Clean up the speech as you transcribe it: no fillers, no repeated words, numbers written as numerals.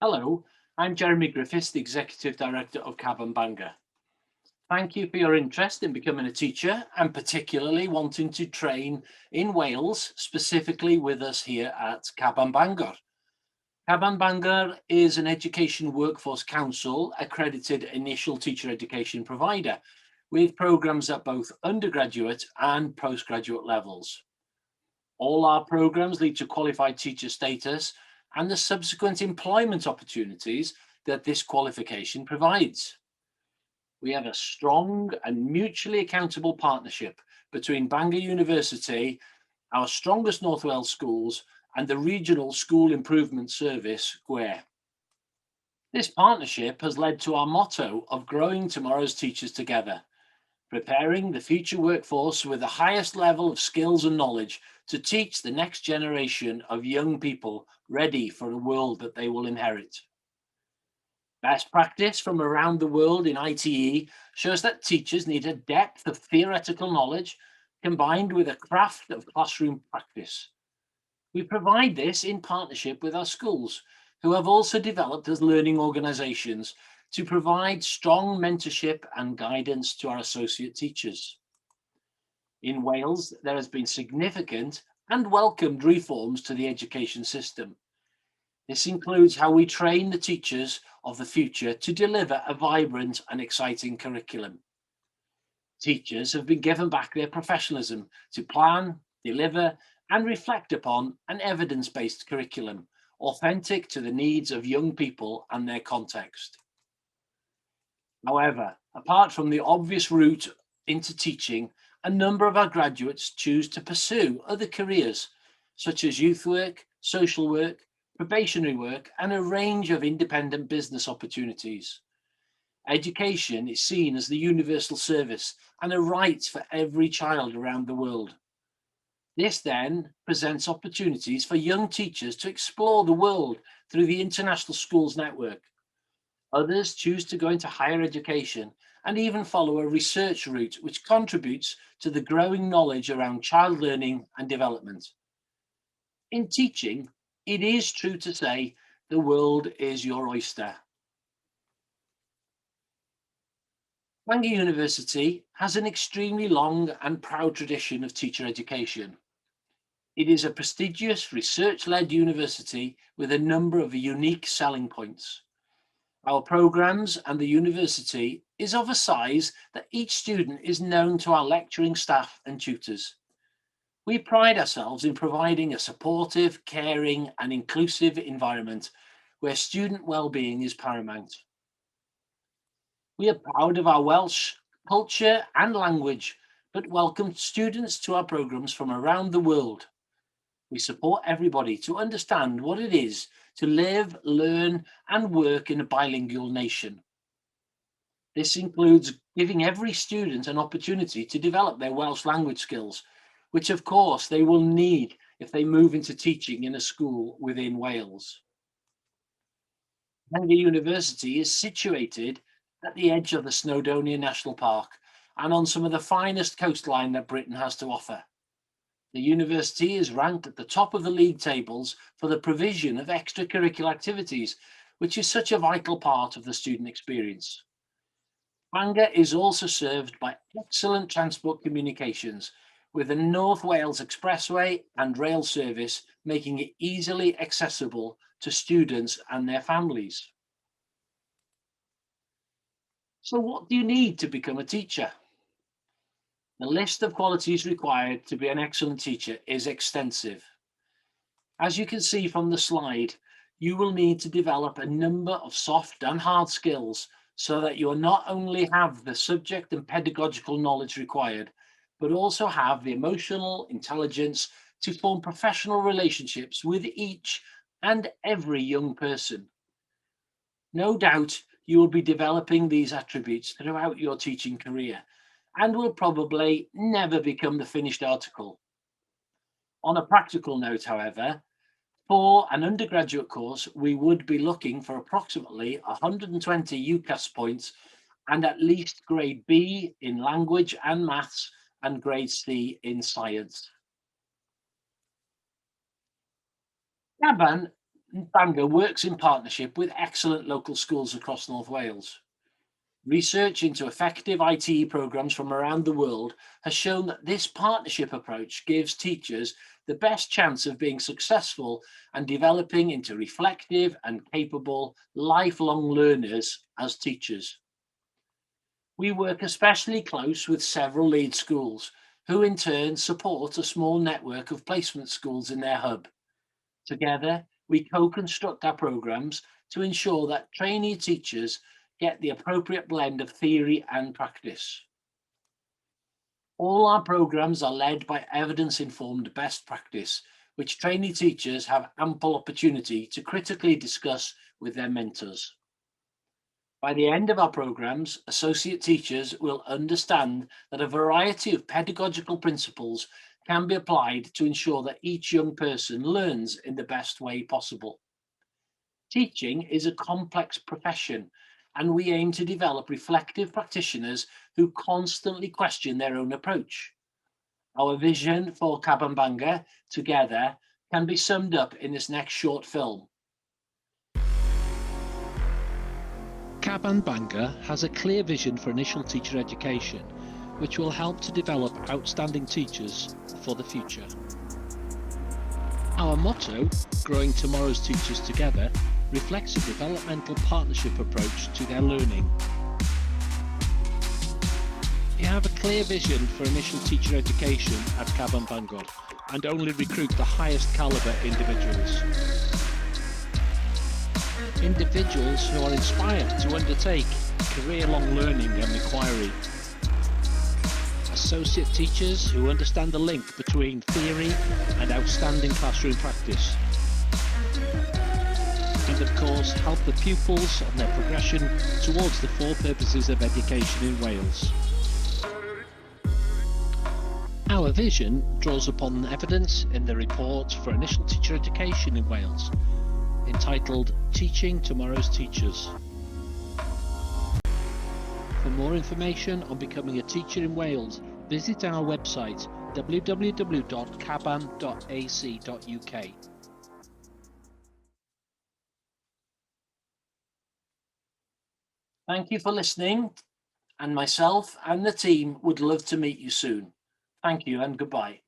Hello, I'm Jeremy Griffiths, the Executive Director of Caban Bangor. Thank you for your interest in becoming a teacher and particularly wanting to train in Wales, specifically with us here at Caban Bangor. Caban Bangor is an Education Workforce Council accredited initial teacher education provider with programs at both undergraduate and postgraduate levels. All our programs lead to qualified teacher status and the subsequent employment opportunities that this qualification provides. We have a strong and mutually accountable partnership between Bangor University, our strongest North Wales schools, and the Regional School Improvement Service, GWER. This partnership has led to our motto of growing tomorrow's teachers together, preparing the future workforce with the highest level of skills and knowledge to teach the next generation of young people ready for a world that they will inherit. Best practice from around the world in ITE shows that teachers need a depth of theoretical knowledge combined with a craft of classroom practice. We provide this in partnership with our schools, who have also developed as learning organisations to provide strong mentorship and guidance to our associate teachers. In Wales, there has been significant and welcomed reforms to the education system. This includes how we train the teachers of the future to deliver a vibrant and exciting curriculum. Teachers have been given back their professionalism to plan, deliver, and reflect upon an evidence-based curriculum, authentic to the needs of young people and their context. However, apart from the obvious route into teaching, a number of our graduates choose to pursue other careers, such as youth work, social work, probationary work, and a range of independent business opportunities. Education is seen as the universal service and a right for every child around the world. This then presents opportunities for young teachers to explore the world through the International Schools Network. Others choose to go into higher education and even follow a research route which contributes to the growing knowledge around child learning and development. In teaching, it is true to say the world is your oyster. Bangor University has an extremely long and proud tradition of teacher education. It is a prestigious research-led university with a number of unique selling points. Our programs and the university is of a size that each student is known to our lecturing staff and tutors. We pride ourselves in providing a supportive, caring, and inclusive environment where student well-being is paramount. We are proud of our Welsh culture and language, but welcome students to our programs from around the world. We support everybody to understand what it is to live, learn, and work in a bilingual nation. This includes giving every student an opportunity to develop their Welsh language skills, which of course they will need if they move into teaching in a school within Wales. Bangor University is situated at the edge of the Snowdonia National Park and on some of the finest coastline that Britain has to offer. The university is ranked at the top of the league tables for the provision of extracurricular activities, which is such a vital part of the student experience. Bangor is also served by excellent transport communications, with the North Wales Expressway and rail service making it easily accessible to students and their families. So what do you need to become a teacher? The list of qualities required to be an excellent teacher is extensive. As you can see from the slide, you will need to develop a number of soft and hard skills so that you not only have the subject and pedagogical knowledge required, but also have the emotional intelligence to form professional relationships with each and every young person. No doubt you will be developing these attributes throughout your teaching career and will probably never become the finished article. On a practical note, however, for an undergraduate course, we would be looking for approximately 120 UCAS points and at least grade B in language and maths and grade C in science. Caban Bangor works in partnership with excellent local schools across North Wales. Research into effective ITE programs from around the world has shown that this partnership approach gives teachers the best chance of being successful and developing into reflective and capable lifelong learners as teachers. We work especially close with several lead schools, who in turn support a small network of placement schools in their hub. Together, we co-construct our programs to ensure that trainee teachers get the appropriate blend of theory and practice. All our programs are led by evidence-informed best practice, which trainee teachers have ample opportunity to critically discuss with their mentors. By the end of our programs, associate teachers will understand that a variety of pedagogical principles can be applied to ensure that each young person learns in the best way possible. Teaching is a complex profession, and we aim to develop reflective practitioners who constantly question their own approach. Our vision for Caban Bangor together can be summed up in this next short film. Caban Bangor has a clear vision for initial teacher education, which will help to develop outstanding teachers for the future. Our motto, Growing Tomorrow's Teachers Together, reflects a developmental partnership approach to their learning. We have a clear vision for initial teacher education at Caban Bangor and only recruit the highest calibre individuals. Individuals who are inspired to undertake career-long learning and inquiry. Associate teachers who understand the link between theory and outstanding classroom practice. And of course, help the pupils on their progression towards the four purposes of education in Wales. Our vision draws upon evidence in the report for initial teacher education in Wales, entitled Teaching Tomorrow's Teachers. For more information on becoming a teacher in Wales, visit our website www.caban.ac.uk. Thank you for listening, and myself and the team would love to meet you soon. Thank you and goodbye.